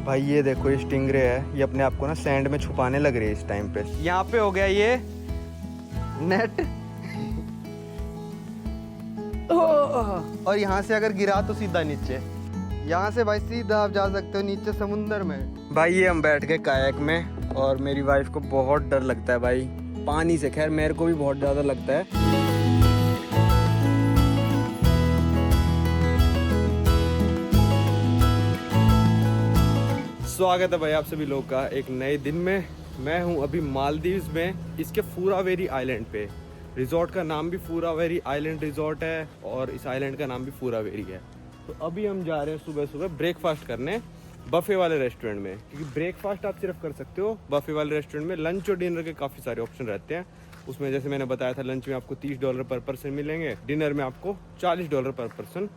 भाई ये देखो ये स्टिंगरे है, ये अपने आप को ना सैंड में छुपाने लग रही है इस टाइम पे। यहाँ पे हो गया ये नेट और यहाँ से अगर गिरा तो सीधा नीचे, यहाँ से भाई सीधा आप जा सकते हो नीचे समुंदर में। भाई ये हम बैठ गए कायाक में और मेरी वाइफ को बहुत डर लगता है भाई पानी से, खैर मेरे को भी बहुत ज़्यादा लगता है। स्वागत है भाई आप सभी लोग का एक नए दिन में। मैं हूं अभी मालदीव्स में, इसके फूरावेरी आइलैंड पे। रिजॉर्ट का नाम भी फूरावेरी आइलैंड रिजॉर्ट है और इस आइलैंड का नाम भी फूरावेरी है। तो अभी हम जा रहे हैं सुबह सुबह ब्रेकफास्ट करने बफे वाले रेस्टोरेंट में, क्योंकि ब्रेकफास्ट आप सिर्फ कर सकते हो बफे वाले रेस्टोरेंट में। लंच और डिनर के काफ़ी सारे ऑप्शन रहते हैं उसमें। जैसे मैंने बताया था, लंच में आपको $30 पर पर्सन मिलेंगे, डिनर में आपको $40 पर पर्सन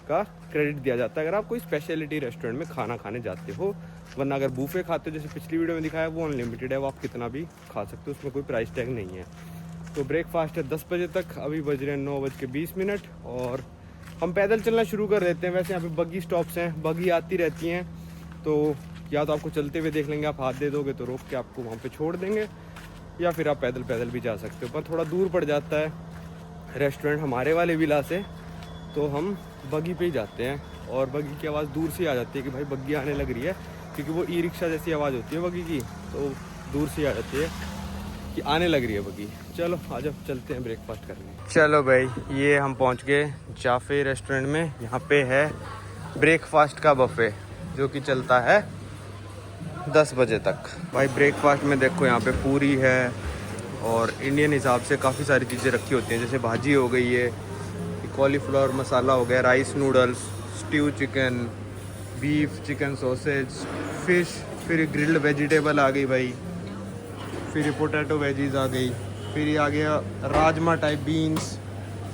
का क्रेडिट दिया जाता है अगर आप कोई स्पेशलिटी रेस्टोरेंट में खाना खाने जाते हो। वरना अगर बूफे खाते हो जैसे पिछली वीडियो में दिखाया, वो अनलिमिटेड है, वो आप कितना भी खा सकते हो, उसमें कोई प्राइस टैग नहीं है। तो ब्रेकफास्ट है 10 बजे तक, अभी बज रहे हैं 9:20 और हम पैदल चलना शुरू कर देते हैं। वैसे यहाँ पे बग्गी स्टॉप्स हैं, बग्गी आती रहती हैं, तो या तो आपको चलते हुए देख लेंगे, आप हाथ दे दोगे तो रोक के आपको वहाँ पे छोड़ देंगे, या फिर आप पैदल पैदल भी जा सकते हो। पर थोड़ा दूर पड़ जाता है रेस्टोरेंट हमारे वाले विला से, तो हम बग्गी पे ही जाते हैं। और बग्गी की आवाज़ दूर से आ जाती है कि भाई बग्गी आने लग रही है, क्योंकि वो ई रिक्शा जैसी आवाज़ होती है बग्गी की, तो दूर से आ जाती है कि आने लग रही है बग्गी। चलो आज अब चलते हैं ब्रेकफास्ट करने। चलो भाई ये हम पहुंच गए जाफे रेस्टोरेंट में। यहाँ पे है ब्रेकफास्ट का बफे जो कि चलता है 10 बजे तक। भाई ब्रेकफास्ट में देखो यहाँ पे पूरी है और इंडियन हिसाब से काफ़ी सारी चीज़ें रखी होती हैं, जैसे भाजी हो गई है, कॉलीफ्लावर मसाला हो गया, rice noodles, stew chicken, beef chicken sausage, fish, फिर ग्रिल्ड वेजिटेबल आ गई भाई, फिर पोटैटो वेजीज आ गई, फिर ये आ गया राजमा टाइप बीन्स,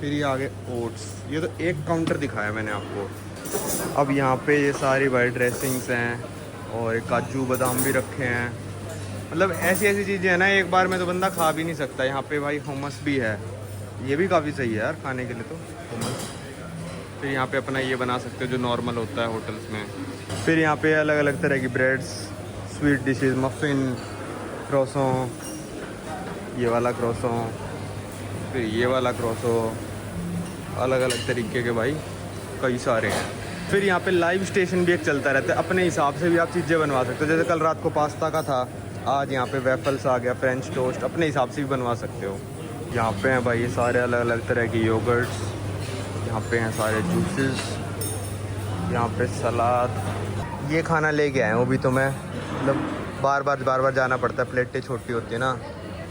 फिर ये आ गए ओट्स। ये तो एक काउंटर दिखाया मैंने आपको। अब यहाँ पे ये सारी भाई ड्रेसिंग्स हैं और काजू बादाम भी रखे हैं। मतलब ऐसी ऐसी चीज़ें हैं ना, एक बार में तो बंदा खा भी नहीं सकता। यहाँ पे भाई hummus भी है, ये भी काफ़ी सही है यार खाने के लिए तो hummus। फिर यहाँ पे अपना ये बना सकते हो जो नॉर्मल होता है होटल्स में। फिर यहाँ पे अलग अलग तरह की ब्रेड्स, स्वीट डिशेस, मफ़िन, क्रोसों, ये वाला क्रोसों, फिर ये वाला क्रोसों, अलग अलग तरीके के भाई कई सारे हैं। फिर यहाँ पे लाइव स्टेशन भी एक चलता रहता है, अपने हिसाब से भी आप चीज़ें बनवा सकते हो। जैसे कल रात को पास्ता का था, आज यहाँ पे वेफल्स आ गया, फ्रेंच टोस्ट, अपने हिसाब से भी बनवा सकते हो। यहाँ पे हैं भाई ये सारे अलग अलग तरह के योगर्ट्स, यहाँ पे हैं सारे जूसेस, यहाँ पे सलाद। ये खाना लेके आया हूँ अभी तो मैं, मतलब बार बार जाना पड़ता है, प्लेटें छोटी होती है ना,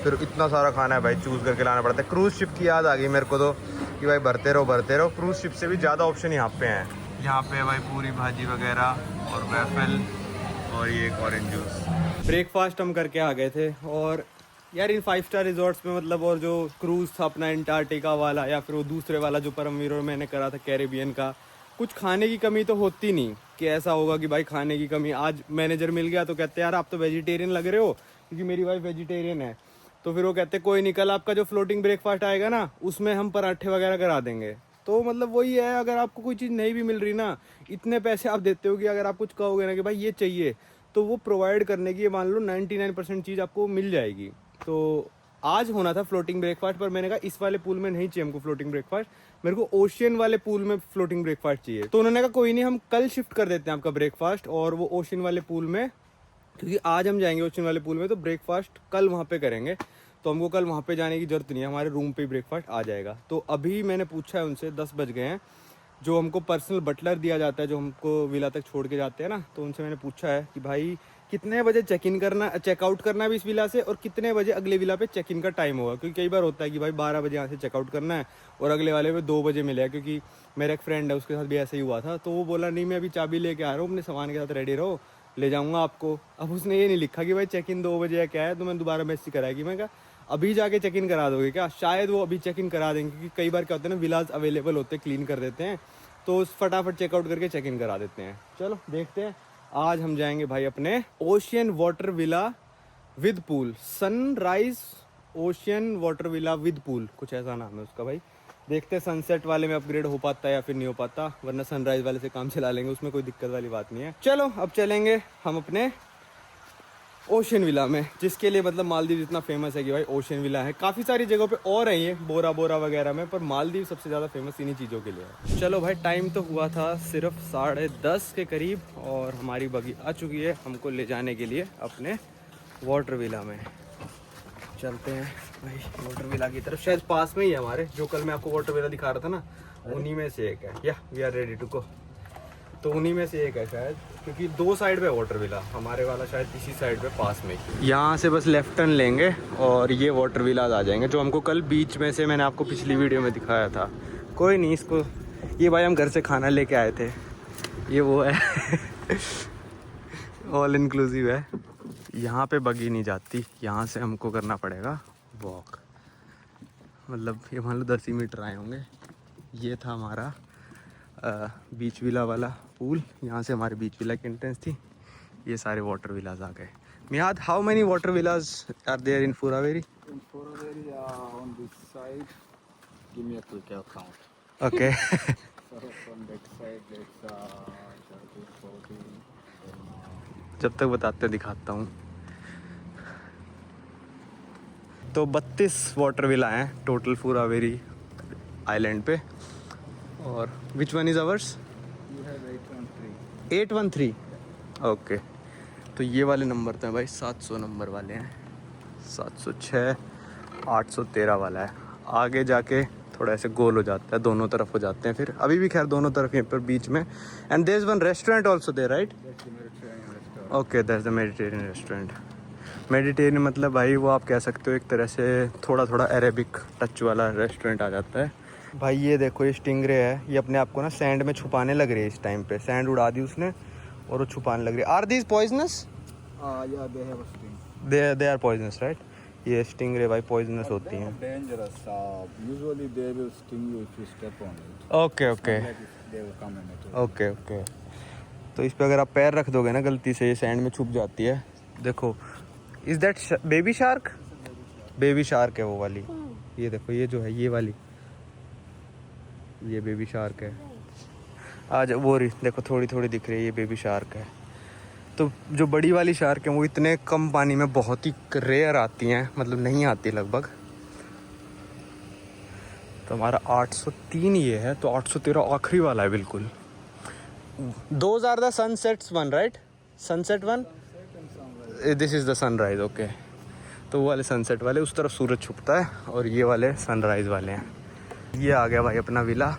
फिर इतना सारा खाना है भाई चूज़ करके लाना पड़ता है। क्रूज़ शिप की याद आ गई मेरे को तो कि भाई भरते रहो। क्रूज़ शिप से भी ज़्यादा ऑप्शन यहाँ पे हैं। यहाँ पे भाई पूरी भाजी वगैरह और वेफल और ये एक ऑरेंज जूस। ब्रेकफास्ट हम करके आ गए थे और यार इन 5 स्टार रिजॉर्ट्स में मतलब, और जो क्रूज़ था अपना एंटार्क्टिका वाला या फिर वो दूसरे वाला जो परमवीर और मैंने करा था कैरेबियन का, कुछ खाने की कमी तो होती नहीं कि ऐसा होगा कि भाई खाने की कमी। आज मैनेजर मिल गया तो कहते हैं यार आप तो वेजिटेरियन लग रहे हो, क्योंकि मेरी वाइफ वेजिटेरियन है। तो फिर वो कहते कोई नहीं, कल आपका जो फ्लोटिंग ब्रेकफास्ट आएगा ना उसमें हम पराठे वगैरह करा देंगे। तो मतलब वही है, अगर आपको कोई चीज़ नहीं भी मिल रही ना, इतने पैसे आप देते हो कि अगर आप कुछ कहोगे ना कि भाई ये चाहिए, तो वो प्रोवाइड करने की मान लो 99% चीज़ आपको मिल जाएगी। तो आज होना था फ्लोटिंग ब्रेकफास्ट, पर मैंने कहा इस वाले पूल में नहीं चाहिए हमको फ्लोटिंग ब्रेकफास्ट, मेरे को ओशियन वाले पूल में फ्लोटिंग ब्रेकफास्ट चाहिए। तो उन्होंने कहा कोई नहीं, हम कल शिफ्ट कर देते हैं आपका ब्रेकफास्ट और वो ओशियन वाले पूल में, क्योंकि आज हम जाएंगे ओशियन वाले पूल में तो ब्रेकफास्ट कल वहाँ पे करेंगे। तो हमको कल वहाँ पे जाने की ज़रूरत नहीं है, हमारे रूम पे ही ब्रेकफास्ट आ जाएगा। तो अभी मैंने पूछा है उनसे, 10 बज गए हैं, जो हमको पर्सनल बटलर दिया जाता है जो हमको विला तक छोड़ के जाते हैं ना, तो उनसे मैंने पूछा है कि भाई कितने बजे चेकआउट करना है भी इस विला से, और कितने बजे अगले विला पे चेक इन का टाइम होगा। क्योंकि कई बार होता है कि भाई 12 बजे यहाँ से चेकआउट करना है और अगले वाले में 2 बजे मिलेगा। क्योंकि मेरा एक फ्रेंड है, उसके साथ भी ऐसे ही हुआ था, तो वो बोला नहीं मैं अभी चाबी लेके आ रहा हूँ, अपने सामान के साथ रेडी रहो, ले जाऊँगा आपको। अब उसने ये नहीं लिखा कि भाई चेक इन 2 बजे या क्या है, तो मैंने दोबारा मैसेज कराया मैं कहा अभी जाके चेक इन करा दोगे क्या? शायद वो अभी चेक इन करा देंगे, क्योंकि कई बार क्या होता है ना, विलाज अवेलेबल होते हैं, क्लीन कर देते हैं, तो फटाफट चेकआउट करके चेक इन करा देते हैं। चलो देखते हैं। आज हम जाएंगे भाई अपने ocean water villa with pool, sunrise ocean water villa with pool, कुछ ऐसा नाम है उसका भाई। देखते हैं सनसेट वाले में अपग्रेड हो पाता है या फिर नहीं हो पाता, वरना सनराइज वाले से काम चला लेंगे, उसमें कोई दिक्कत वाली बात नहीं है। चलो अब चलेंगे हम अपने ओशन विला में, जिसके लिए मतलब मालदीव इतना फेमस है कि भाई ओशन विला है। काफ़ी सारी जगहों पे और है ये, बोरा बोरा वगैरह में, पर मालदीव सबसे ज़्यादा फेमस इन्हीं चीज़ों के लिए है। चलो भाई, टाइम तो हुआ था सिर्फ 10:30 के करीब और हमारी बगी आ चुकी है हमको ले जाने के लिए अपने वाटर विला में। चलते हैं भाई वाटर विला की तरफ, शायद पास में ही है हमारे, जो कल मैं आपको वाटर विला दिखा रहा था ना, उन्हीं में से एक है। या we are ready to go, तो उन्हीं में से एक है शायद, क्योंकि 2 साइड पे वाटर विला, हमारे वाला शायद इसी साइड पे पास में। यहाँ से बस लेफ्ट टर्न लेंगे और ये वाटर विलाज आ जाएंगे, जो हमको कल बीच में से मैंने आपको पिछली वीडियो में दिखाया था। कोई नहीं, इसको ये भाई हम घर से खाना लेके आए थे, ये वो है ऑल इंक्लूसिव है। यहाँ पे बगी नहीं जाती, यहाँ से हमको करना पड़ेगा वॉक, मतलब ये मान लो 10 ही मीटर आए होंगे। ये था हमारा बीच विला वाला पूल, यहाँ से हमारे बीच विला की एंट्रेंस थी। ये सारे वाटर विलाज आ गए। मियाद, how many water villages are there in Foraveri? In Foraveri, on this side, give me a quick count. Okay So from that side, it's 13, 14. जब तक बताते दिखाता हूँ। तो 32 वाटर विला हैं टोटल फूरावेरी आइलैंड पे। और which one is ours? You have 813. 813, okay. तो ये वाले नंबर तो हैं भाई 700 नंबर वाले हैं, 706, 813 वाला है। आगे जाके थोड़ा ऐसे गोल हो जाता है, दोनों तरफ हो जाते हैं फिर। अभी भी खैर दोनों तरफ यहीं पर बीच में। And there is one restaurant also there, right? That's the Mediterranean restaurant. ओके, that's the Mediterranean restaurant. Mediterranean मतलब भाई वो आप कह सकते हो एक तरह से थोड़ा थोड़ा अरेबिक टच वाला रेस्टोरेंट आ जाता है। भाई ये देखो, ये स्टिंगरे है, ये अपने आप को ना सैंड में छुपाने लग रही है इस टाइम पे। सैंड उड़ा दी उसने और वो छुपाने लग रही है। Are these poisonous? Yeah, they have a sting. They are poisonous, right? ये स्टिंगरे भाई पॉइजनस But होती they हैं। are dangerous. Usually they will sting you if you step on it. Okay okay Like if they will come and attack. Okay okay. तो इस पे अगर आप पैर रख दोगे ना गलती से, ये सैंड में छुप जाती है। देखो, is that baby shark? Baby shark है वो वाली। ये देखो, ये जो है ये वाली, ये बेबी शार्क है। आज वो रही देखो, थोड़ी थोड़ी दिख रही है, ये बेबी शार्क है। तो जो बड़ी वाली शार्क है वो इतने कम पानी में बहुत ही रेयर आती हैं, मतलब नहीं आती लगभग। तो हमारा 803 ये है, तो 813 आखिरी वाला है बिल्कुल। Those are the sunsets one, right? Sunset one, this is the sunrise, okay. तो वो वाले सनसेट वाले, उस तरफ सूरज छुपता है, और ये वाले सनराइज वाले हैं। ये आ गया भाई अपना विला,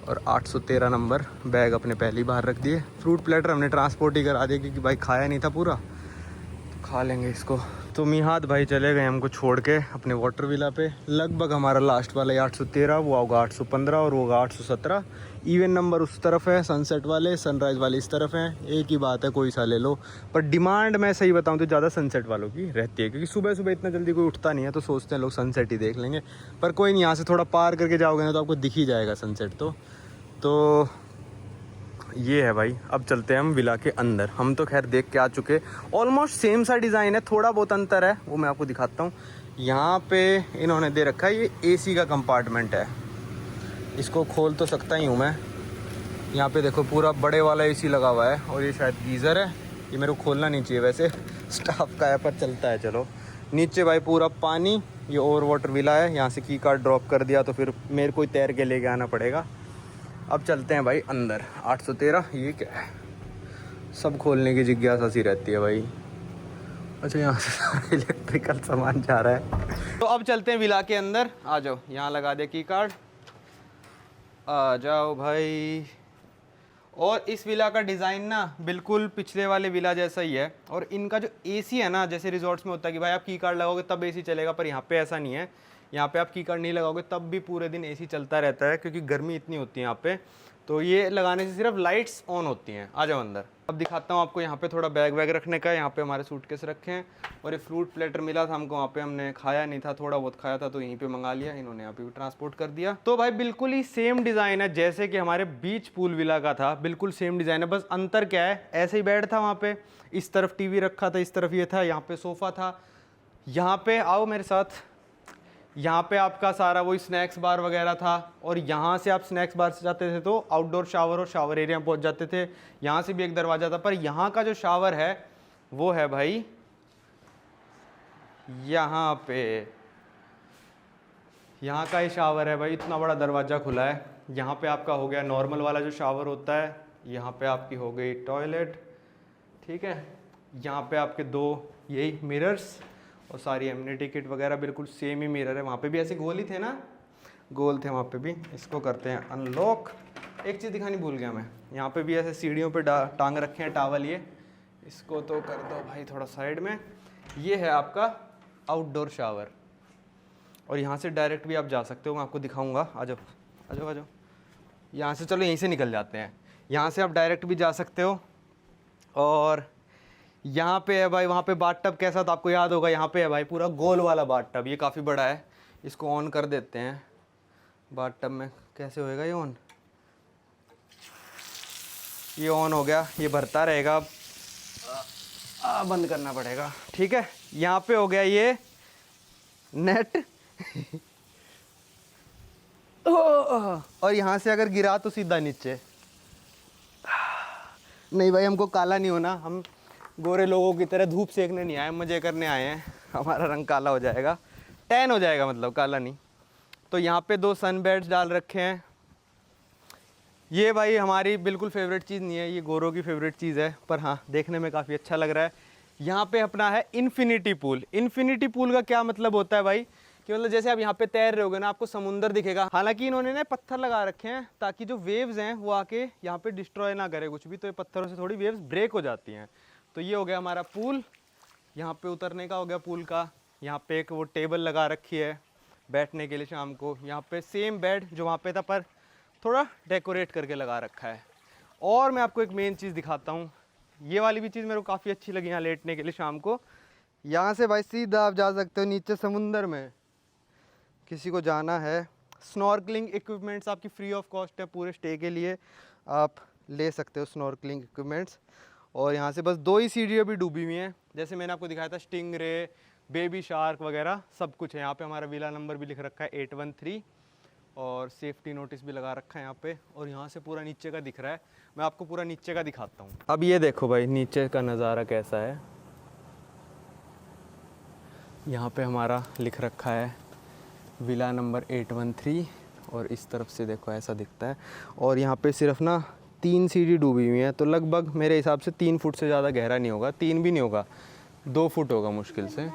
और 813 नंबर। बैग अपने पहले ही बाहर रख दिए। फ्रूट प्लेटर हमने ट्रांसपोर्ट ही करा दिया, क्योंकि भाई खाया नहीं था पूरा, तो खा लेंगे इसको। तो मिहाद भाई चले गए हमको छोड़ के अपने वाटर विला पे। लगभग हमारा लास्ट वाला 813, वो होगा 815 और वो होगा 817। इवन नंबर उस तरफ है, सनसेट वाले, सनराइज़ वाले इस तरफ हैं। एक ही बात है, कोई सा ले लो। पर डिमांड मैं सही बताऊं तो ज़्यादा सनसेट वालों की रहती है, क्योंकि सुबह सुबह इतना जल्दी कोई उठता नहीं है, तो सोचते हैं लोग सनसेट ही देख लेंगे। पर कोई नहीं, यहाँ से थोड़ा पार करके जाओगे ना तो आपको दिख ही जाएगा सनसेट। तो ये है भाई। अब चलते हैं हम विला के अंदर। हम तो खैर देख के आ चुके, ऑलमोस्ट सेम सा डिज़ाइन है, थोड़ा बहुत अंतर है, वो मैं आपको दिखाता हूँ। यहाँ पे इन्होंने दे रखा है, ये एसी का कंपार्टमेंट है। इसको खोल तो सकता ही हूँ मैं। यहाँ पे देखो पूरा बड़े वाला एसी लगा हुआ है, और ये शायद गीज़र है। ये मेरे को खोलना नहीं चाहिए वैसे, स्टाफ का है, पर चलता है। चलो, नीचे भाई पूरा पानी। ये ओवर वाटर विला है, यहाँ से की कार्ड ड्रॉप कर दिया तो फिर मेरे को ही तैर के लेके आना पड़ेगा। अब चलते हैं भाई अंदर। 813 ये क्या है? सब खोलने की जिज्ञासा सी रहती है भाई। अच्छा, यहाँ से सारा इलेक्ट्रिकल सामान जा रहा है। तो अब चलते हैं विला के अंदर। आ जाओ, यहाँ लगा दे की कार्ड, आ जाओ भाई। और इस विला का डिज़ाइन ना बिल्कुल पिछले वाले विला जैसा ही है। और इनका जो एसी है ना, जैसे रिजॉर्ट्स में होता है कि भाई आप की कार्ड लगाओगे तब एसी चलेगा, पर यहाँ पे ऐसा नहीं है। यहाँ पे आप की कार्ड नहीं लगाओगे तब भी पूरे दिन एसी चलता रहता है, क्योंकि गर्मी इतनी होती है यहाँ पे। तो ये लगाने से सिर्फ लाइट्स ऑन होती हैं। आ जाओ अंदर। अब दिखाता हूँ आपको, यहाँ पे थोड़ा बैग वैग रखने का है। यहाँ पे हमारे सूटकेस रखे हैं, और ये फ्रूट प्लेटर मिला था हमको, वहाँ पे हमने खाया नहीं था, थोड़ा बहुत खाया था, तो यहीं पे मंगा लिया। इन्होंने यहाँ पे भी ट्रांसपोर्ट कर दिया। तो भाई बिल्कुल ही सेम डिज़ाइन है जैसे कि हमारे बीच पूल विला का था, बिल्कुल सेम डिज़ाइन है। बस अंतर क्या है, ऐसे ही बेड था वहाँ पे, इस तरफ टीवी रखा था, इस तरफ ये था, यहाँ पे सोफ़ा था। यहाँ पे आओ मेरे साथ, यहाँ पे आपका सारा वही स्नैक्स बार वगैरह था, और यहाँ से आप स्नैक्स बार से जाते थे तो आउटडोर शावर और शावर एरिया में पहुँच जाते थे। यहाँ से भी एक दरवाज़ा था, पर यहाँ का जो शावर है वो है भाई यहाँ पे, यहाँ का ही शावर है भाई, इतना बड़ा दरवाज़ा खुला है। यहाँ पे आपका हो गया नॉर्मल वाला जो शावर होता है, यहाँ पे आपकी हो गई टॉयलेट, ठीक है। यहाँ पे आपके दो यही मिरर्स और सारी एम्यूनिटी किट वगैरह बिल्कुल सेम ही मिरर है। वहाँ पे भी ऐसे गोल ही थे ना, गोल थे वहाँ पे भी। इसको करते हैं अनलॉक। एक चीज़ दिखानी भूल गया मैं, यहाँ पे भी ऐसे सीढ़ियों पे टांग रखे हैं टावल, ये इसको तो कर दो भाई थोड़ा साइड में। ये है आपका आउटडोर शावर, और यहाँ से डायरेक्ट भी आप जा सकते हो, मैं आपको दिखाऊंगा। आ जाओ आ जाओ आ जाओ, यहाँ से चलो यहीं से निकल जाते हैं। यहाँ से आप डायरेक्ट भी जा सकते हो। और यहाँ पे है भाई, वहाँ पे बाथटब कैसा था आपको याद होगा, यहाँ पे है भाई पूरा गोल वाला बाथटब, ये काफ़ी बड़ा है। इसको ऑन कर देते हैं। बाथटब में कैसे होएगा ये ऑन, ये ऑन हो गया, ये भरता रहेगा। अब बंद करना पड़ेगा, ठीक है। यहाँ पे हो गया ये नेट और यहाँ से अगर गिरा तो सीधा नीचे। नहीं भाई, हमको काला नहीं होना, हम गोरे लोगों की तरह धूप सेकने नहीं आए, मज़े करने आए हैं। हमारा रंग काला हो जाएगा, टैन हो जाएगा, मतलब काला नहीं। तो यहाँ पे दो सन बेड्स डाल रखे हैं। ये भाई हमारी बिल्कुल फेवरेट चीज़ नहीं है, ये गोरों की फेवरेट चीज़ है, पर हाँ देखने में काफ़ी अच्छा लग रहा है। यहाँ पे अपना है इन्फिनिटी पूल। इन्फिनिटी पूल का क्या मतलब होता है भाई, कि मतलब जैसे आप यहाँ पे तैर रहे होगे ना, आपको समुंदर दिखेगा। हालांकि इन्होंने ना पत्थर लगा रखे हैं ताकि जो वेव्स हैं वो आके यहाँ पे डिस्ट्रॉय ना करे कुछ भी, तो ये पत्थरों से थोड़ी वेव्स ब्रेक हो जाती हैं। तो ये हो गया हमारा पूल, यहाँ पे उतरने का हो गया पूल का। यहाँ पे एक वो टेबल लगा रखी है बैठने के लिए शाम को। यहाँ पे सेम बेड जो वहाँ पे था, पर थोड़ा डेकोरेट करके लगा रखा है। और मैं आपको एक मेन चीज़ दिखाता हूँ, ये वाली भी चीज़ मेरे को काफ़ी अच्छी लगी यहाँ लेटने के लिए शाम को। यहाँ से भाई सीधा आप जा सकते हो नीचे समुंदर में, किसी को जाना है। स्नॉर्कलिंग इक्विपमेंट्स आपकी फ्री ऑफ कॉस्ट है, पूरे स्टे के लिए आप ले सकते हो स्नॉर्कलिंग इक्विपमेंट्स। और यहाँ से बस दो ही सीढ़ियाँ भी डूबी हुई हैं, जैसे मैंने आपको दिखाया था स्टिंग रे, बेबी शार्क वगैरह सब कुछ है। यहाँ पे हमारा विला नंबर भी लिख रखा है 813, और सेफ्टी नोटिस भी लगा रखा है यहाँ पे। और यहाँ से पूरा नीचे का दिख रहा है, मैं आपको पूरा नीचे का दिखाता हूँ। अब ये देखो भाई नीचे का नज़ारा कैसा है। यहाँ पे हमारा लिख रखा है विला नंबर 813, और इस तरफ से देखो ऐसा दिखता है। और यहाँ पे सिर्फ ना 3 सीढ़ी डूबी हुई हैं, तो लगभग मेरे हिसाब से 3 फुट से ज़्यादा गहरा नहीं होगा, 3 भी नहीं होगा, 2 फुट होगा मुश्किल से।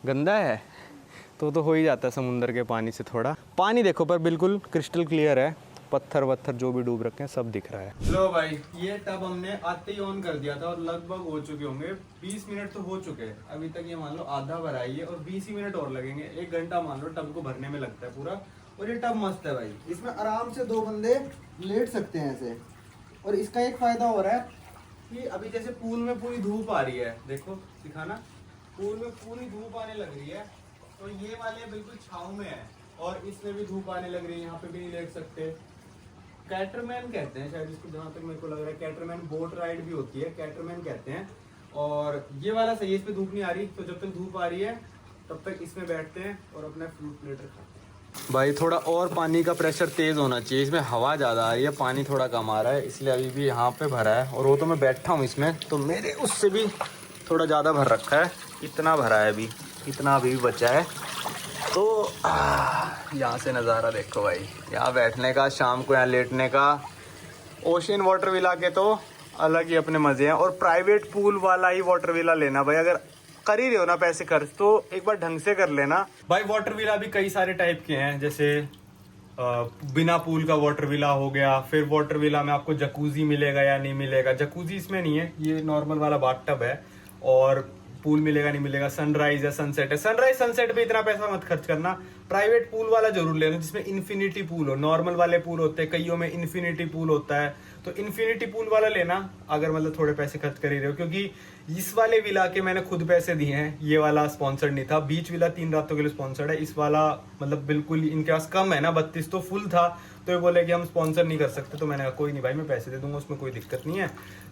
गंदा है तो हो ही जाता है समुंदर के पानी से थोड़ा। पानी देखो पर बिल्कुल क्रिस्टल क्लियर है, पत्थर वत्थर जो भी डूब रखे हैं सब दिख रहा है। लो भाई, ये टब हमने आते ही ऑन कर दिया था, और लगभग हो चुके होंगे 20 मिनट तो हो चुके हैं अभी तक। ये मान लो आधा भरा ही है, और 20 ही मिनट और लगेंगे, 1 घंटा मान लो टब को भरने में लगता है पूरा। और ये टब मस्त है भाई, इसमें आराम से 2 बंदे लेट सकते हैं ऐसे। और इसका एक फायदा हो रहा है कि अभी जैसे पूल में पूरी धूप आ रही है, देखो दिखाना, पूल में पूरी धूप आने लग रही है, तो ये वाले बिल्कुल छाँव में है, और इसमें भी धूप आने लग रही है, यहाँ पे भी नहीं लेट सकते। कैटरमैन कहते हैं शायद इसको, जहाँ तक मेरे को लग रहा है। कैटरमैन बोट राइड भी होती है, कैटरमैन कहते हैं। और ये वाला सही है, इस पे धूप नहीं आ रही, तो जब तक धूप आ रही है तब तक इसमें बैठते हैं और अपना फ्रूट प्लेटर खाते हैं। भाई थोड़ा और पानी का प्रेशर तेज़ होना चाहिए, इसमें हवा ज़्यादा आ रही है, पानी थोड़ा कम आ रहा है, इसलिए अभी भी यहाँ पे भरा है। और वो तो मैं बैठा हूँ इसमें, तो मेरे उससे भी थोड़ा ज़्यादा भर रखा है, इतना भरा है अभी, इतना अभी भी बचा है। तो यहाँ से नज़ारा देखो भाई, यहाँ बैठने का, शाम को यहाँ लेटने का। ओशियन वाटर विला के तो अलग ही अपने मज़े हैं। और प्राइवेट पूल वाला ही वाटर विला लेना भाई, अगर कर ही रहे हो ना पैसे खर्च, तो एक बार ढंग से कर लेना भाई। वाटर विला भी कई सारे टाइप के हैं, जैसे बिना पूल का वाटर विला हो गया, फिर वाटर विला में आपको जकूजी मिलेगा या नहीं मिलेगा। जकूजी इसमें नहीं है, ये नॉर्मल वाला बाथटब है। और पूल मिलेगा नहीं मिलेगा, सनराइज है सनसेट है। सनराइज सनसेट पे इतना पैसा मत खर्च करना, प्राइवेट पूल वाला जरूर लेना जिसमें इन्फिनिटी पूल हो। नॉर्मल वाले पूल होते हैं, कईयों में इन्फिनिटी पूल होता है, तो इन्फिनिटी पूल वाला लेना अगर मतलब थोड़े पैसे खर्च कर ही रहे हो। क्योंकि इस वाले विला के मैंने खुद पैसे दिए हैं, ये वाला स्पॉन्सर्ड नहीं था। बीच विला 3 रातों के लिए स्पॉन्सर्ड है, इस वाला मतलब बिल्कुल इनके पास कम है ना, 32 तो फुल था, तो ये बोले कि हम स्पॉन्सर नहीं कर सकते। तो मैंने कहा कोई नहीं भाई, मैं पैसे दे दूंगा, उसमें कोई दिक्कत नहीं है।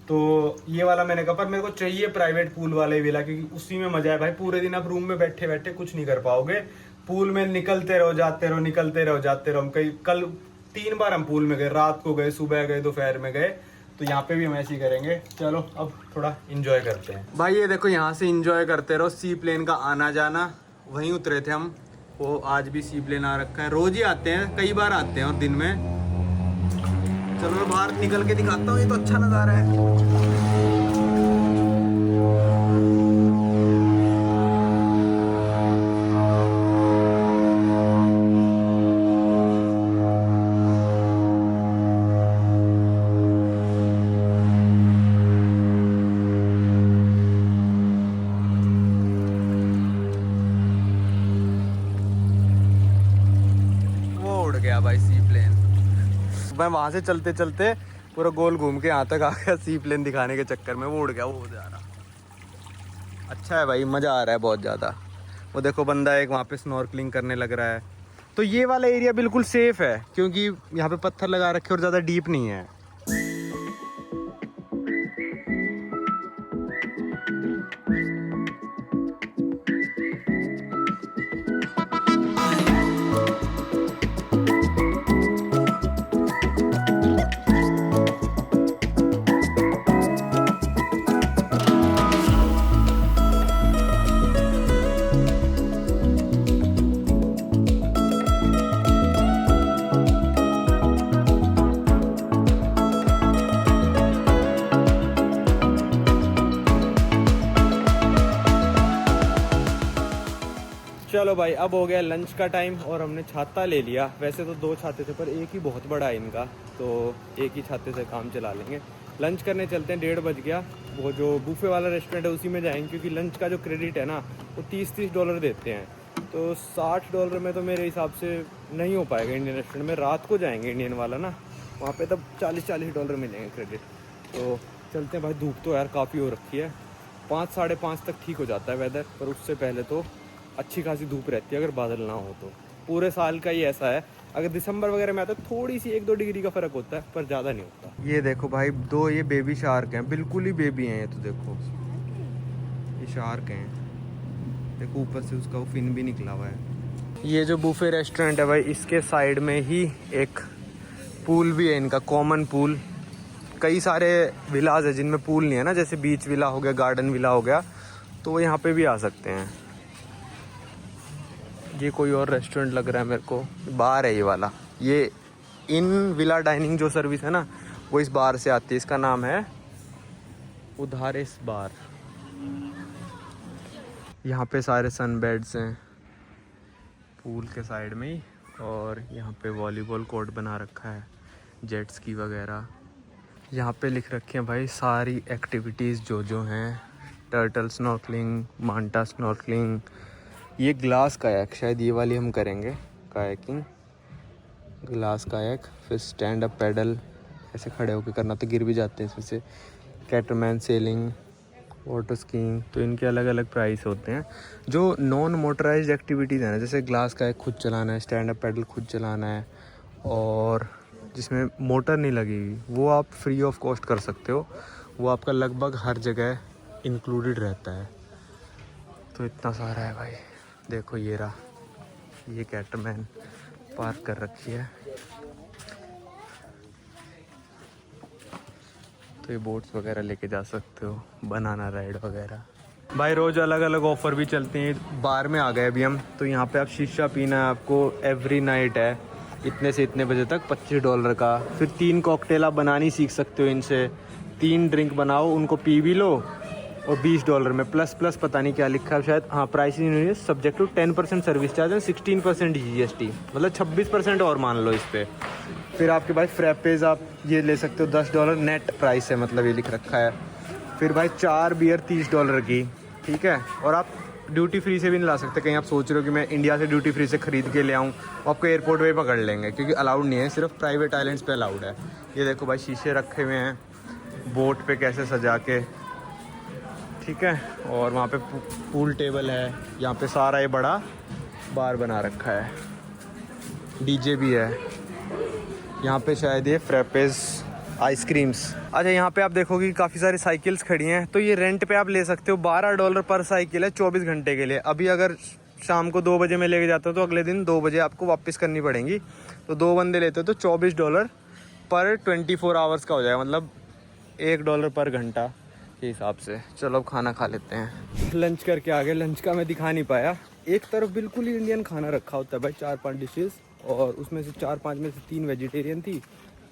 तो ये वाला मैंने कहा, पर मेरे को चाहिए प्राइवेट पूल वाले विला, क्योंकि उसी में मजा है भाई। पूरे दिन आप रूम में बैठे बैठे कुछ नहीं कर पाओगे, पूल में निकलते रहो जाते रहो, निकलते रहो जाते रहो। हम कई कल 3 बार हम पूल में गए, रात को गए, सुबह गए, दोपहर में गए। तो यहाँ पे भी हम ऐसे ही करेंगे। चलो अब थोड़ा इंजॉय करते हैं भाई। ये देखो यहाँ से इंजॉय करते रहो, सी प्लेन का आना जाना। वहीं उतरे थे हम, वो आज भी सी प्लेन आ रखा है। रोज ही आते हैं, कई बार आते हैं और दिन में। चलो मैं बाहर निकल के दिखाता हूँ, ये तो अच्छा नज़ारा है। गया भाई सी प्लेन। मैं वहां से चलते चलते पूरा गोल घूम के यहाँ तक आ गया, सी प्लेन दिखाने के चक्कर में वो उड़ गया। वो जा रहा अच्छा है भाई, मज़ा आ रहा है बहुत ज़्यादा। वो देखो बंदा एक वहाँ पे स्नॉर्कलिंग करने लग रहा है। तो ये वाला एरिया बिल्कुल सेफ है क्योंकि यहाँ पे पत्थर लगा रखे और ज़्यादा डीप नहीं है। चलो भाई अब हो गया लंच का टाइम और हमने छाता ले लिया। वैसे तो 2 छाते थे पर एक ही बहुत बड़ा है इनका, तो एक ही छाते से काम चला लेंगे। लंच करने चलते हैं, 1:30 बज गया। वो जो बूफे वाला रेस्टोरेंट है उसी में जाएंगे क्योंकि लंच का जो क्रेडिट है ना वो $30 देते हैं। तो $60 में तो मेरे हिसाब से नहीं हो पाएगा इंडियन रेस्टोरेंट में। रात को जाएंगे इंडियन वाला ना, वहाँ पर तब $40 मिलेंगे क्रेडिट। तो चलते हैं भाई। धूप तो यार काफ़ी हो रखी है, 5 साढ़े 5 तक ठीक हो जाता है वेदर, पर उससे पहले तो अच्छी खासी धूप रहती है अगर बादल ना हो तो। पूरे साल का ही ऐसा है, अगर दिसंबर वगैरह में आता है थोड़ी सी 1-2 डिग्री का फ़र्क होता है पर ज़्यादा नहीं होता। ये देखो भाई 2 ये बेबी शार्क हैं, बिल्कुल ही बेबी हैं ये तो। देखो ये शार्क हैं, देखो ऊपर से उसका वो फिन भी निकला हुआ है। ये जो बूफे रेस्टोरेंट है भाई इसके साइड में ही एक पूल भी है इनका, कॉमन पूल। कई सारे विलाज है जिनमें पूल नहीं है ना, जैसे बीच विला हो गया, गार्डन विला हो गया, तो वो यहाँ पे भी आ सकते हैं। ये कोई और रेस्टोरेंट लग रहा है मेरे को, बार है ये वाला। ये इन विला डाइनिंग जो सर्विस है ना वो इस बार से आती है। इसका नाम है उधारेस बार। यहाँ पे सारे सनबेड्स हैं पूल के साइड में ही, और यहाँ पे वॉलीबॉल कोर्ट बना रखा है, जेट स्की वगैरह। यहाँ पे लिख रखे हैं भाई सारी एक्टिविटीज़ जो हैं, टर्टल स्नॉर्कलिंग, मांटा स्नॉर्कलिंग। ये ग्लास कायाक शायद ये वाली हम करेंगे, कायाकिंग, ग्लास कायाक। फिर स्टैंड अप पैडल, ऐसे खड़े होकर करना तो गिर भी जाते हैं इसमें से। कैटरमैन सेलिंग, वाटर स्कीइंग। तो इनके अलग अलग प्राइस होते हैं। जो नॉन मोटराइज्ड एक्टिविटीज़ हैं ना, जैसे ग्लास कायाक खुद चलाना है, स्टैंड अप पैडल खुद चलाना है, और जिसमें मोटर नहीं लगेगी वो आप फ्री ऑफ कॉस्ट कर सकते हो। वो आपका लगभग हर जगह इंक्लूडेड रहता है। तो इतना सारा है भाई। देखो ये रहा, ये कैटरमैन पार्क कर रखी है। तो ये बोट्स वगैरह लेके जा सकते हो, बनाना राइड वगैरह। भाई रोज़ अलग अलग ऑफ़र भी चलते हैं। बार में आ गए अभी हम, तो यहाँ पे आप शीशा पीना है आपको, एवरी नाइट है इतने से इतने बजे तक, $25 का। फिर 3 कॉकटेल आप बनानी सीख सकते हो इनसे। 3 ड्रिंक बनाओ, उनको पी भी लो, और $20 में प्लस पता नहीं क्या लिखा है शायद। हाँ, प्राइसिंग नहीं है, सब्जेक्ट टू 10% सर्विस चार्ज है, 16% GST, मतलब 26% और मान लो इस पर। फिर आपके भाई फ्रैपेज आप ये ले सकते हो, $10 नेट प्राइस है, मतलब ये लिख रखा है। फिर भाई 4 बियर $30 की, ठीक है। और आप ड्यूटी फ्री से भी नहीं ला सकते। कहीं आप सोच रहे हो कि मैं इंडिया से ड्यूटी फ्री से ख़रीद के ले आऊँ, आपको एयरपोर्ट पे पकड़ लेंगे क्योंकि अलाउड नहीं है, सिर्फ प्राइवेट आइलैंड्स पे अलाउड है। ये देखो भाई शीशे रखे हुए हैं बोट पे कैसे सजा के, ठीक है। और वहाँ पे पूल टेबल है, यहाँ पे सारा ये बड़ा बार बना रखा है, डीजे भी है यहाँ पे। शायद ये फ्रैपेज आइसक्रीम्स। अच्छा, यहाँ पे आप देखोगे कि काफ़ी सारी साइकिल्स खड़ी हैं, तो ये रेंट पे आप ले सकते हो। $12 पर साइकिल है 24 घंटे के लिए। अभी अगर शाम को 2 बजे मैं लेके जाता हूँ तो अगले दिन 2 बजे आपको वापस करनी पड़ेंगी। तो 2 बंदे लेते हो तो $24 पर 24 आवर्स का हो जाएगा, मतलब $1 पर घंटा के हिसाब से। चलो अब खाना खा लेते हैं। लंच करके आ गए। लंच का मैं दिखा नहीं पाया। एक तरफ बिल्कुल ही इंडियन खाना रखा होता है भाई, 4-5 डिशेस, और उसमें से 4-5 में से 3 वेजिटेरियन थी,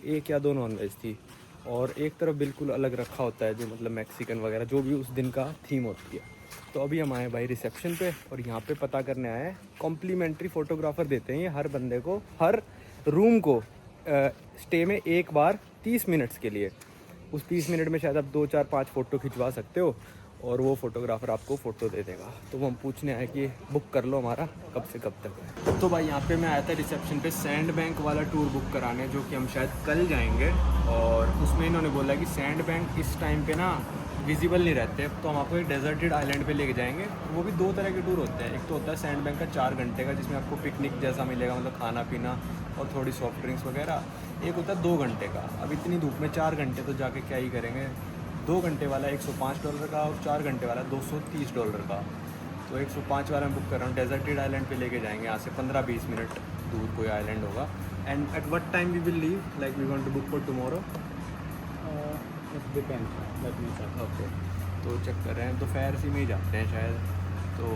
1 या 2 नॉन वेज थी, और एक तरफ बिल्कुल अलग रखा होता है जो मतलब मैक्सिकन वगैरह जो भी उस दिन का थीम होती है। तो अभी हम आए भाई रिसेप्शन पे, और यहाँ पे पता करने आए हैं कॉम्प्लीमेंट्री फ़ोटोग्राफ़र देते हैं ये हर बंदे को, हर रूम को स्टे में एक बार 30 मिनट्स के लिए। उस 30 मिनट में शायद आप 2, 4, 5 फ़ोटो खिंचवा सकते हो, और वो फ़ोटोग्राफ़र आपको फ़ोटो दे देगा। तो वो हम पूछने आए कि बुक कर लो हमारा कब से कब तक है। तो भाई यहाँ पे मैं आया था रिसेप्शन पे सैंड बैंक वाला टूर बुक कराने, जो कि हम शायद कल जाएंगे, और उसमें इन्होंने बोला कि सैंड बैंक इस टाइम पे ना विजिबल नहीं रहते, तो हम आपको एक डेजर्टेड आइलैंड पे लेके जाएंगे। वो भी 2 तरह के टूर होते हैं। एक तो होता है सैंड बैंक का 4 घंटे का, जिसमें आपको पिकनिक जैसा मिलेगा, मतलब खाना पीना और थोड़ी सॉफ्ट ड्रिंक्स वगैरह। एक होता है 2 घंटे का। अब इतनी धूप में 4 घंटे तो जाके क्या ही करेंगे। 2 घंटे वाला $105 का, और 4 घंटे वाला $230 का। तो 105 वाला मैं बुक कर रहा हूँ। डेजर्टेड आइलैंड पे लेके जाएंगे, यहाँ से 15-20 मिनट दूर कोई आइलैंड होगा। And at what time we will leave, like we want to book for tomorrow? It depends. Let me check. Okay, तो चेक कर रहे हैं, दोपहर से में ही जाते हैं शायद, तो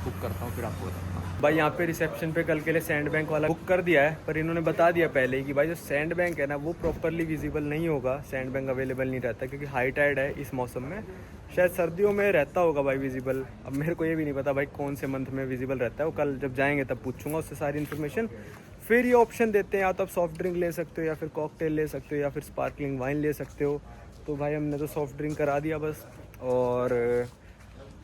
बुक करता हूँ फिर आपको बताता हूँ। भाई यहाँ पे रिसेप्शन पे कल के लिए सैंड बैंक वाला बुक कर दिया है, पर इन्होंने बता दिया पहले ही कि भाई जो सैंड बैंक है ना वो प्रॉपरली विजिबल नहीं होगा। सैंड बैंक अवेलेबल नहीं रहता क्योंकि हाई टाइड है इस मौसम में। शायद सर्दियों में रहता होगा भाई विजिबल, अब मेरे को ये भी नहीं पता भाई कौन से मंथ में विजिबल रहता है। वो कल जब जाएंगे तब पूछूंगा उससे सारी इन्फॉर्मेशन। फिर ये ऑप्शन देते हैं, या तो आप सॉफ्ट ड्रिंक ले सकते हो, या फिर कॉकटेल ले सकते हो, या फिर स्पार्कलिंग वाइन ले सकते हो। तो भाई हमने तो सॉफ्ट ड्रिंक करा दिया बस। और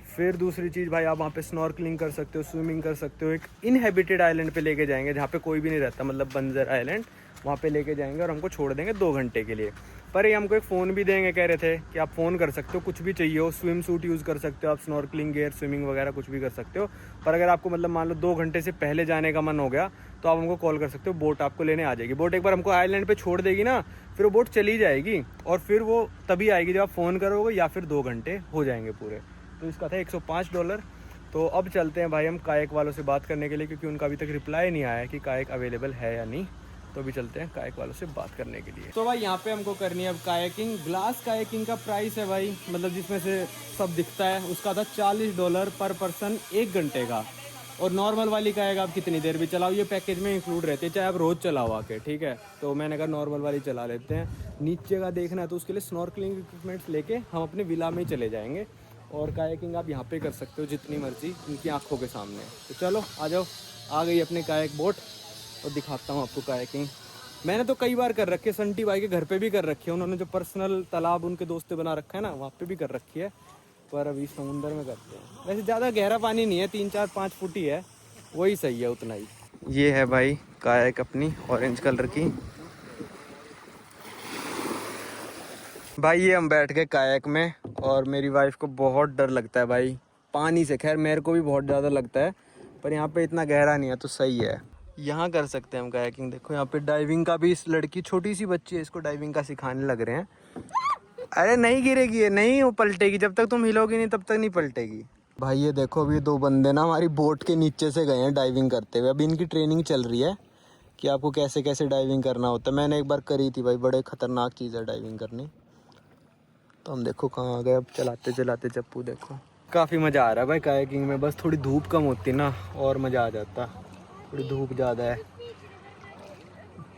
फिर दूसरी चीज़ भाई, आप वहाँ पे स्नॉर्कलिंग कर सकते हो, स्विमिंग कर सकते हो। एक इनहेबिटेड आइलैंड पे लेके जाएंगे जहाँ पे कोई भी नहीं रहता, मतलब बंजर आइलैंड, वहाँ पे लेके जाएंगे और हमको छोड़ देंगे 2 घंटे के लिए। पर ये हमको एक फ़ोन भी देंगे, कह रहे थे कि आप फ़ोन कर सकते हो, कुछ भी चाहिए हो, स्विम सूट यूज़ कर सकते हो आप, स्नॉर्कलिंग गियर, स्विमिंग वगैरह कुछ भी कर सकते हो। पर अगर आपको मतलब मान लो 2 घंटे से पहले जाने का मन हो गया तो आप हमको कॉल कर सकते हो, बोट आपको लेने आ जाएगी। बोट एक बार हमको आइलैंड पे छोड़ देगी ना, फिर वो बोट चली जाएगी, और फिर वो तभी आएगी जब आप फ़ोन करोगे, या फिर 2 घंटे हो जाएंगे पूरे। तो इसका था $105। तो अब चलते हैं भाई हम कायक वालों से बात करने के लिए, क्योंकि उनका अभी तक रिप्लाई नहीं आया है कि कायक अवेलेबल है या नहीं। तो अभी चलते हैं कायक वालों से बात करने के लिए। तो भाई यहाँ पे हमको करनी है अब कायकिंग। ग्लास कायकिंग का प्राइस है भाई, मतलब जिसमें से सब दिखता है, उसका था $40 पर पर्सन 1 घंटे का। और नॉर्मल वाली कायक आप कितनी देर भी चलाओ, ये पैकेज में इंक्लूड रहती है, चाहे आप रोज़ चलाओ आके, ठीक है। तो मैंने कहा नॉर्मल वाली चला लेते हैं। नीचे का देखना है तो उसके लिए स्नॉर्कलिंग इक्विपमेंट्स लेके हम अपने विला में ही चले जाएंगे, और कायकिंग आप यहाँ पे कर सकते हो जितनी मर्जी, इनकी आंखों के सामने। तो चलो आ जाओ, आ गई अपनी कायक बोट, और दिखाता हूँ आपको कायकिंग। मैंने तो कई बार कर रखी है, संटी भाई के घर पे भी कर रखी है, उन्होंने जो पर्सनल तालाब उनके दोस्त ने बना रखा है ना, वहाँ पे भी कर रखी है। पर अभी समुंदर में करते हैं। वैसे ज़्यादा गहरा पानी नहीं है, 3-4-5 फुट ही है, वही सही है, उतना ही। ये है भाई कायक अपनी ऑरेंज कलर की। भाई ये हम बैठ गए कायक में, और मेरी वाइफ को बहुत डर लगता है भाई पानी से। खैर मेरे को भी बहुत ज़्यादा लगता है, पर यहाँ पे इतना गहरा नहीं है तो सही है, यहाँ कर सकते हैं हम कायाकिंग। देखो यहाँ पे डाइविंग का भी, इस लड़की छोटी सी बच्ची है, इसको डाइविंग का सिखाने लग रहे हैं। अरे नहीं गिरेगी ये, नहीं वो पलटेगी, जब तक तुम हिलोगी नहीं तब तक नहीं पलटेगी। भाई ये देखो अभी 2 बंदे ना हमारी बोट के नीचे से गए हैं डाइविंग करते हुए। अभी इनकी ट्रेनिंग चल रही है कि आपको कैसे कैसे डाइविंग करना होता है। मैंने एक बार करी थी भाई, बड़े खतरनाक चीज़ है डाइविंग करनी। तो हम देखो कहाँ आ गए, अब चलाते चलाते चप्पू देखो। काफ़ी मज़ा आ रहा है भाई कायाकिंग में, बस थोड़ी धूप कम होती ना और मज़ा आ जाता। थोड़ी धूप ज़्यादा है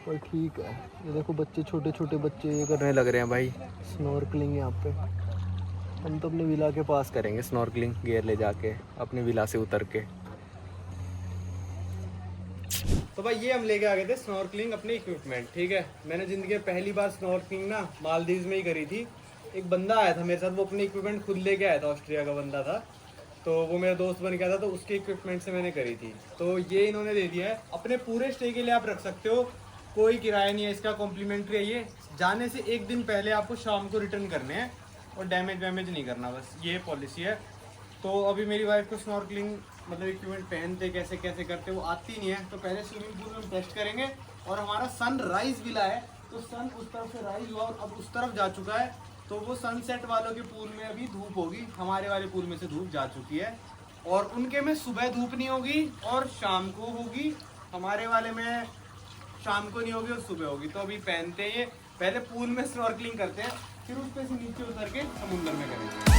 पर ठीक है। ये देखो बच्चे, छोटे छोटे बच्चे ये करने लग रहे हैं भाई स्नॉर्कलिंग यहाँ पे। हम तो अपने विला के पास करेंगे स्नॉर्कलिंग, गियर ले जाके अपने विला से उतर के। तो भाई ये हम लेके आ गए थे स्नॉर्कलिंग अपने इक्विपमेंट, ठीक है। मैंने ज़िंदगी में पहली बार स्नॉर्कलिंग ना मालदीव्स में ही करी थी। एक बंदा आया था मेरे साथ, वो अपने इक्विपमेंट खुद लेके आया था, ऑस्ट्रिया का बंदा था, तो वो मेरा दोस्त बन गया था, तो उसके इक्विपमेंट से मैंने करी थी। तो ये इन्होंने दे दिया है, अपने पूरे स्टे के लिए आप रख सकते हो, कोई किराया नहीं है इसका, कॉम्प्लीमेंट्री है ये। जाने से 1 दिन पहले आपको शाम को रिटर्न करने हैं, और डैमेज वैमेज नहीं करना, बस ये पॉलिसी है। तो अभी मेरी वाइफ को स्नॉर्कलिंग मतलब इक्विपमेंट पहनते कैसे कैसे करते वो आती नहीं है, तो पहले स्विमिंग पूल में हम टेस्ट करेंगे। और हमारा सनराइज विला है, तो सन उस तरफ से राइज हुआ और अब उस तरफ जा चुका है, तो वो सनसेट वालों के पूल में अभी धूप होगी, हमारे वाले पूल में से धूप जा चुकी है। और उनके में सुबह धूप नहीं होगी और शाम को होगी, हमारे वाले में शाम को नहीं होगी और सुबह होगी। तो अभी पहनते हैं ये, पहले पूल में स्नॉर्कलिंग करते हैं, फिर उस पे से नीचे उतर के समुद्र में करेंगे।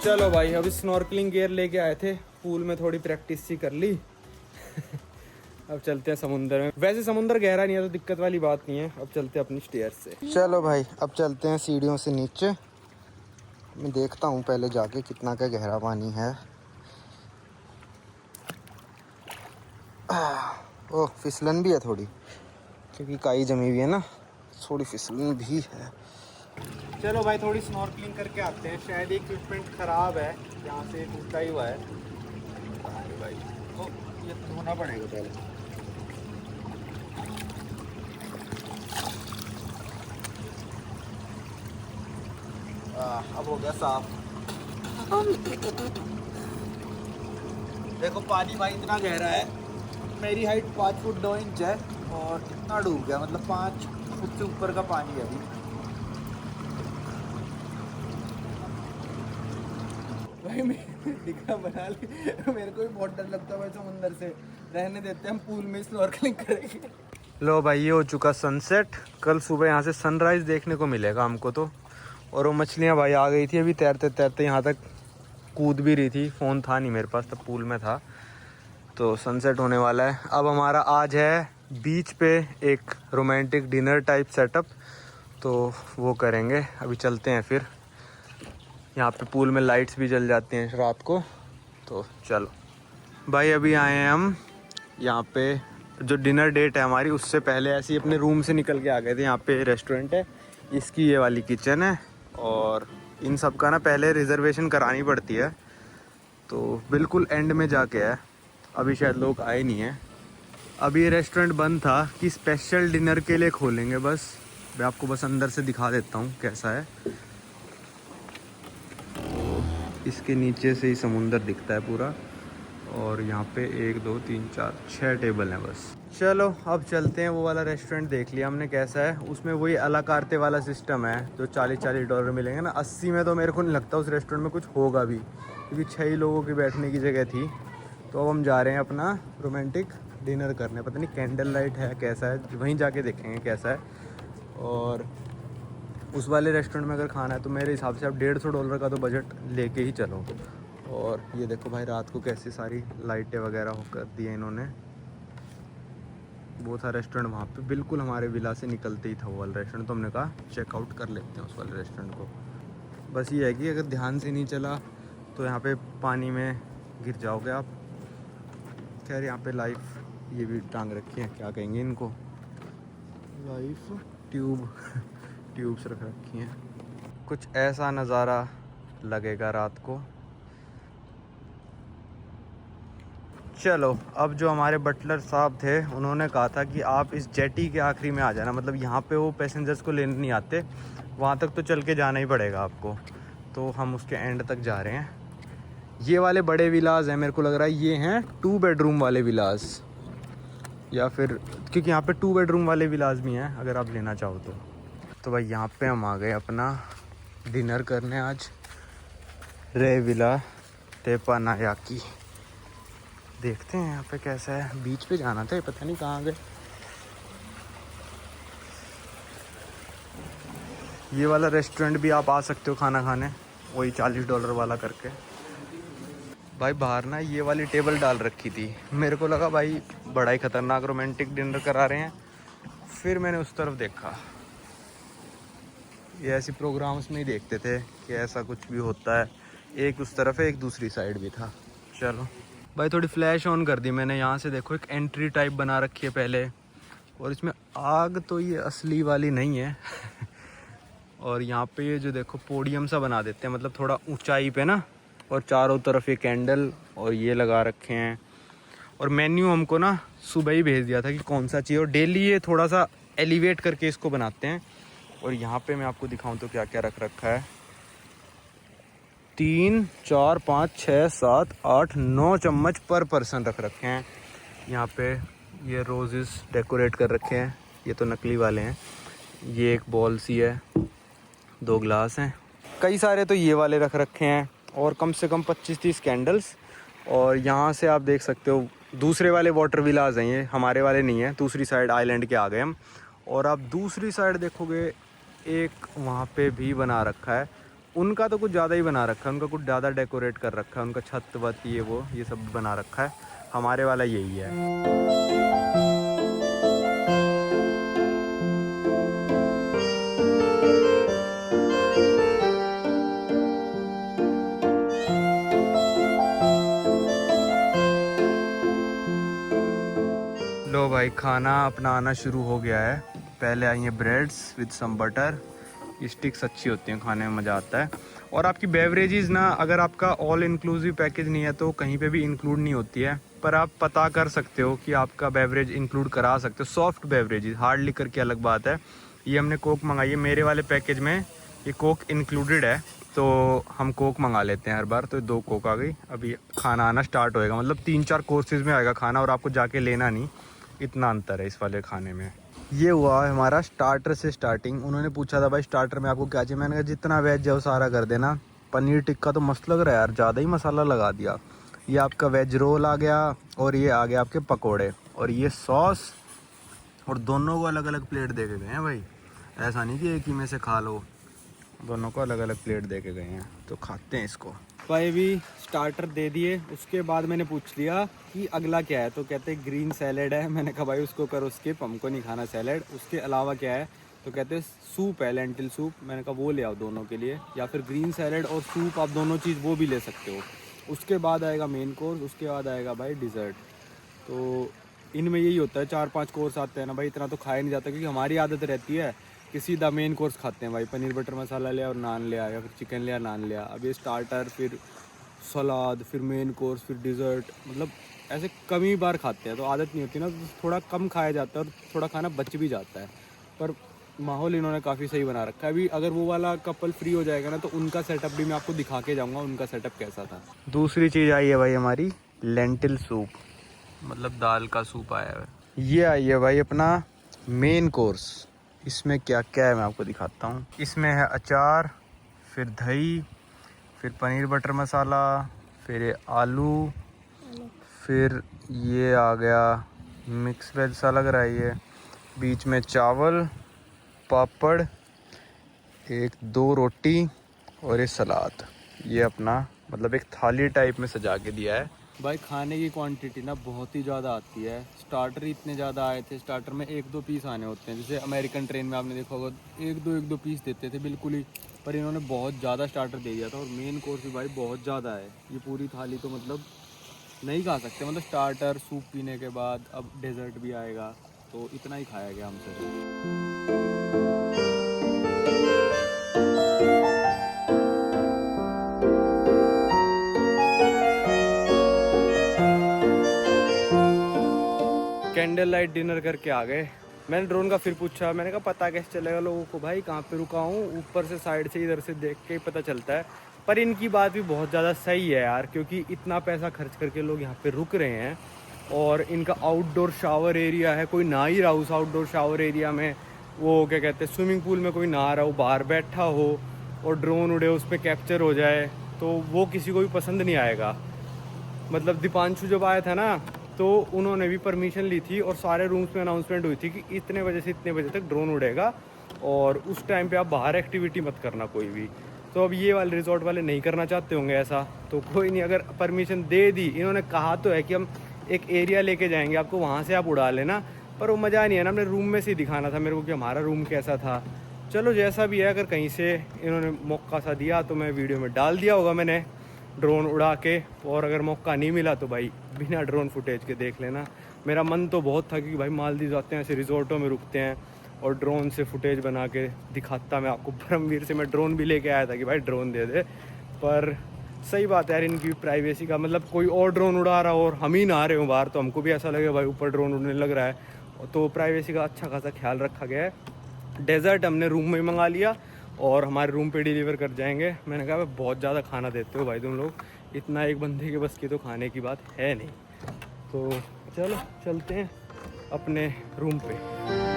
चलो भाई, अभी स्नॉर्कलिंग गियर लेके आए थे, पूल में थोड़ी प्रैक्टिस सी कर ली। अब चलते हैं समुंदर में। वैसे समुंदर गहरा नहीं है तो दिक्कत वाली बात नहीं है। अब चलते हैं अपनी स्टेयर से। चलो भाई, अब चलते हैं सीढ़ियों से नीचे। मैं देखता हूँ पहले जाके कितना का गहरा पानी है। ओह, फिसलन भी है थोड़ी, क्योंकि काई जमी हुई है ना, थोड़ी फिसलन भी है। चलो भाई, थोड़ी स्नॉर्कलिंग करके आते हैं। शायद इक्विपमेंट ख़राब है, यहाँ से टूटा ही हुआ है। अरे भाई, तो ये धोना पड़ेगा पहले। अब हो गया साफ। देखो पानी भाई इतना गहरा है, मेरी हाइट 5 फुट 2 इंच है और इतना डूब गया, मतलब 5 फुट से ऊपर का पानी है अभी। भाई मैं दिखा बना ली, मेरे को भी बहुत डर लगता है भाई समुंदर से। रहने देते हैं, हम पूल में स्नॉर्कलिंग करेंगे। लो भाई, ये हो चुका सनसेट। कल सुबह यहाँ से सनराइज देखने को मिलेगा हमको तो। और वो मछलियाँ भाई आ गई थी अभी तैरते तैरते, यहाँ तक कूद भी रही थी। फ़ोन था नहीं मेरे पास, तब पूल में था। तो सनसेट होने वाला है। अब हमारा आज है बीच पे एक रोमांटिक डिनर टाइप सेटअप, तो वो करेंगे। अभी चलते हैं फिर। यहाँ पे पूल में लाइट्स भी जल जाती हैं रात को। तो चलो भाई, अभी आए हैं हम यहाँ पे। जो डिनर डेट है हमारी, उससे पहले ऐसे ही अपने रूम से निकल के आ गए थे। यहाँ पे रेस्टोरेंट है, इसकी ये वाली किचन है। और इन सब का ना पहले रिजर्वेशन करानी पड़ती है, तो बिल्कुल एंड में जाके है। अभी शायद लोग आए नहीं हैं। अभी ये रेस्टोरेंट बंद था कि स्पेशल डिनर के लिए खोलेंगे। बस मैं आपको बस अंदर से दिखा देता हूँ कैसा है। इसके नीचे से ही समुंदर दिखता है पूरा। और यहाँ पे 1 2 3 4 6 टेबल हैं बस। चलो अब चलते हैं। वो वाला रेस्टोरेंट देख लिया हमने कैसा है। उसमें वही अला कार्ते वाला सिस्टम है जो $40 मिलेंगे ना। 80 में तो मेरे को नहीं लगता उस रेस्टोरेंट में कुछ होगा भी, क्योंकि 6 ही लोगों की बैठने की जगह थी। तो अब हम जा रहे हैं अपना रोमांटिक डिनर करने। पता नहीं कैंडल लाइट है कैसा है, वहीं जाके देखेंगे कैसा है। और उस वाले रेस्टोरेंट में अगर खाना है तो मेरे हिसाब से आप $150 का तो बजट लेके ही चलो। और ये देखो भाई, रात को कैसी सारी लाइटें वगैरह हो कर दी है इन्होंने। वो था रेस्टोरेंट वहाँ पे, बिल्कुल हमारे विला से निकलते ही था वो वाला रेस्टोरेंट। तो हमने कहा चेकआउट कर लेते हैं उस वाले रेस्टोरेंट को। बस ये है कि अगर ध्यान से नहीं चला तो यहाँ पे पानी में गिर जाओगे आप। खैर यहाँ पे लाइफ ये भी टांग रखी है, क्या कहेंगे इनको, लाइफ ट्यूब्स रख रखी हैं। कुछ ऐसा नज़ारा लगेगा रात को। चलो अब जो हमारे बटलर साहब थे उन्होंने कहा था कि आप इस जेटी के आखिरी में आ जाना, मतलब यहाँ पे वो पैसेंजर्स को लेने नहीं आते, वहाँ तक तो चल के जाना ही पड़ेगा आपको। तो हम उसके एंड तक जा रहे हैं। ये वाले बड़े विलास हैं, मेरे को लग रहा है ये हैं 2 बेडरूम वाले विलास, या फिर क्योंकि यहाँ पे 2 बेडरूम वाले विलास भी हैं अगर आप लेना चाहो तो। तो भाई यहाँ पे हम आ गए अपना डिनर करने आज रे विला तेपानायाकी। देखते हैं यहाँ पे कैसा है। बीच पे जाना था, पता नहीं कहाँ गए। ये वाला रेस्टोरेंट भी आप आ सकते हो खाना खाने, वही $40 वाला करके। भाई बाहर ना ये वाली टेबल डाल रखी थी, मेरे को लगा भाई बड़ा ही ख़तरनाक रोमांटिक डिनर करा रहे हैं। फिर मैंने उस तरफ देखा, ये ऐसे प्रोग्राम्स में ही देखते थे कि ऐसा कुछ भी होता है। एक उस तरफ है, एक दूसरी साइड भी था। चलो भाई थोड़ी फ्लैश ऑन कर दी मैंने। यहाँ से देखो एक एंट्री टाइप बना रखी है पहले, और इसमें आग तो ये असली वाली नहीं है। और यहाँ पे ये जो देखो पोडियम सा बना देते हैं, मतलब थोड़ा ऊंचाई पे ना, और चारों तरफ ये कैंडल और ये लगा रखे हैं। और मेन्यू हमको ना सुबह ही भेज दिया था कि कौन सा चाहिए, और डेली ये थोड़ा सा एलिवेट करके इसको बनाते हैं। और यहाँ पे मैं आपको दिखाऊं तो क्या क्या रख रखा है। 3 4 5 6 7 8 9 चम्मच पर पर्सन रख रखे हैं। यहाँ पे ये रोजेस डेकोरेट कर रखे हैं, ये तो नकली वाले हैं। ये एक बॉल सी है, 2 ग्लास हैं, कई सारे तो ये वाले रख रखे हैं, और कम से कम 25-30 कैंडल्स। और यहाँ से आप देख सकते हो दूसरे वाले वाटर विलास हैं, ये हमारे वाले नहीं है, दूसरी साइड आइलैंड के आ गए हम। और आप दूसरी साइड देखोगे एक वहाँ पे भी बना रखा है, उनका तो कुछ ज़्यादा ही बना रखा है, उनका कुछ ज़्यादा डेकोरेट कर रखा है, उनका छत वत ये सब बना रखा है। हमारे वाला यही है। लो भाई, खाना अपना आना शुरू हो गया है। पहले आई हैं breads with some butter, sticks अच्छी होती हैं, खाने में मज़ा आता है। और आपकी बेवरेजेस ना, अगर आपका ऑल इंक्लूसिव पैकेज नहीं है तो कहीं पे भी इंक्लूड नहीं होती है, पर आप पता कर सकते हो कि आपका बेवरेज इंक्लूड करा सकते हो। सॉफ्ट बेवरेजेस, हार्ड लिकर की अलग बात है। ये हमने कोक मंगाई है, मेरे वाले पैकेज में ये कोक इंक्लूडेड है, तो हम कोक मंगा लेते हैं हर बार। तो 2 कोक आ गई। अभी खाना आना स्टार्ट होएगा, मतलब 3-4 कोर्सेज में आएगा खाना, और आपको जाके लेना नहीं, इतना अंतर है इस वाले खाने में। ये हुआ है हमारा स्टार्टर से स्टार्टिंग। उन्होंने पूछा था भाई स्टार्टर में आपको क्या चाहिए, मैंने कहा जितना वेज है वो सारा कर देना। पनीर टिक्का तो मस्त लग रहा है यार, ज़्यादा ही मसाला लगा दिया। ये आपका वेज रोल आ गया, और ये आ गया आपके पकोड़े, और ये सॉस। और दोनों को अलग अलग प्लेट दे के गए हैं भाई, ऐसा नहीं कि एक ही में से खा लो, दोनों को अलग अलग प्लेट दे के गए हैं। तो खाते हैं इसको। भाई भी स्टार्टर दे दिए, उसके बाद मैंने पूछ लिया कि अगला क्या है, तो कहते हैं ग्रीन सैलेड है। मैंने कहा भाई उसको करो स्किप, हमको नहीं खाना सैलेड। उसके अलावा क्या है, तो कहते हैं सूप है, लेंटिल सूप। मैंने कहा वो ले आओ दोनों के लिए, या फिर ग्रीन सैलेड और सूप, आप दोनों चीज़ वो भी ले सकते हो। उसके बाद आएगा मेन कोर्स, उसके बाद आएगा भाई डिज़र्ट। तो इनमें यही होता है, 4-5 कोर्स आते हैं ना भाई, इतना तो खाया नहीं जाता, क्योंकि हमारी आदत रहती है कि सीधा मेन कोर्स खाते हैं भाई, पनीर बटर मसाला लिया और नान लिया, या फिर चिकन लिया नान लिया। अब ये स्टार्टर, फिर सलाद, फिर मेन कोर्स, फिर डिज़र्ट, मतलब ऐसे कम ही बार खाते हैं, तो आदत नहीं होती ना, तो थोड़ा कम खाया जाता है और थोड़ा खाना बच भी जाता है। पर माहौल इन्होंने काफ़ी सही बना रखा है। अभी अगर वो वाला कपल फ्री हो जाएगा ना, तो उनका सेटअप भी मैं आपको दिखा के जाऊँगा, उनका सेटअप कैसा था। दूसरी चीज़ आई है भाई हमारी लेंटिल सूप, मतलब दाल का सूप आया है। ये आई है भाई अपना मेन कोर्स। इसमें क्या क्या है मैं आपको दिखाता हूँ। इसमें है अचार, फिर दही, फिर पनीर बटर मसाला, फिर ये आलू, फिर ये आ गया मिक्स वेज सा लग रहा है ये, बीच में चावल, पापड़, 1-2 रोटी और ये सलाद। ये अपना मतलब एक थाली टाइप में सजा के दिया है भाई। खाने की क्वांटिटी ना बहुत ही ज़्यादा आती है। स्टार्टर ही इतने ज़्यादा आए थे, स्टार्टर में 1-2 पीस आने होते हैं, जैसे अमेरिकन ट्रेन में आपने देखा होगा 1-2 पीस देते थे बिल्कुल ही, पर इन्होंने बहुत ज़्यादा स्टार्टर दे दिया था। और मेन कोर्स भी भाई बहुत ज़्यादा है, ये पूरी थाली तो मतलब नहीं खा सकते, मतलब स्टार्टर सूप पीने के बाद अब डेजर्ट भी आएगा, तो इतना ही खाया गया हमसे। कैंडल लाइट डिनर करके आ गए। मैंने ड्रोन का फिर पूछा, मैंने कहा पता कैसे चलेगा लोगों को भाई कहाँ पे रुका हूँ, ऊपर से साइड से इधर से देख के ही पता चलता है। पर इनकी बात भी बहुत ज़्यादा सही है यार, क्योंकि इतना पैसा खर्च करके लोग यहाँ पे रुक रहे हैं, और इनका आउटडोर शावर एरिया है, कोई नहा ही रहा उस आउटडोर शावर एरिया में, वो क्या कहते हैं स्विमिंग पूल में कोई नहा रहा हो, बाहर बैठा हो और ड्रोन उड़े उस पर कैप्चर हो जाए, तो वो किसी को भी पसंद नहीं आएगा। मतलब दीपांशु जब आया था ना, तो उन्होंने भी परमिशन ली थी, और सारे रूम्स में अनाउंसमेंट हुई थी कि इतने बजे से इतने बजे तक ड्रोन उड़ेगा, और उस टाइम पे आप बाहर एक्टिविटी मत करना कोई भी। तो अब ये वाले रिजॉर्ट वाले नहीं करना चाहते होंगे ऐसा, तो कोई नहीं, अगर परमिशन दे दी, इन्होंने कहा तो है कि हम एक एरिया लेके जाएंगे आपको, वहाँ से आप उड़ा लेना, पर वो मज़ा नहीं है ना, हमने रूम में से ही दिखाना था मेरे को कि हमारा रूम कैसा था। चलो जैसा भी है, अगर कहीं से इन्होंने मौका सा दिया तो मैं वीडियो में डाल दिया होगा मैंने ड्रोन उड़ा के, और अगर मौका नहीं मिला तो भाई बिना ड्रोन फुटेज के देख लेना। मेरा मन तो बहुत था कि भाई मालदीव जाते हैं, ऐसे रिजॉर्टों में रुकते हैं और ड्रोन से फुटेज बना के दिखाता मैं आपको। परमवीर से मैं ड्रोन भी लेके आया था कि भाई ड्रोन दे दे, पर सही बात है यार, इनकी प्राइवेसी का मतलब कोई और ड्रोन उड़ा रहा हो और हम ही ना आ रहे हो बाहर, तो हमको भी ऐसा लगे भाई ऊपर ड्रोन उड़ने लग रहा है। तो प्राइवेसी का अच्छा खासा ख्याल रखा गया है। डेजर्ट हमने रूम में ही मंगा लिया और हमारे रूम पे डिलीवर कर जाएंगे। मैंने कहा भाई बहुत ज़्यादा खाना देते हो भाई तुम लोग, इतना एक बंदे के बस की तो खाने की बात है नहीं। तो चलो चलते हैं अपने रूम पे।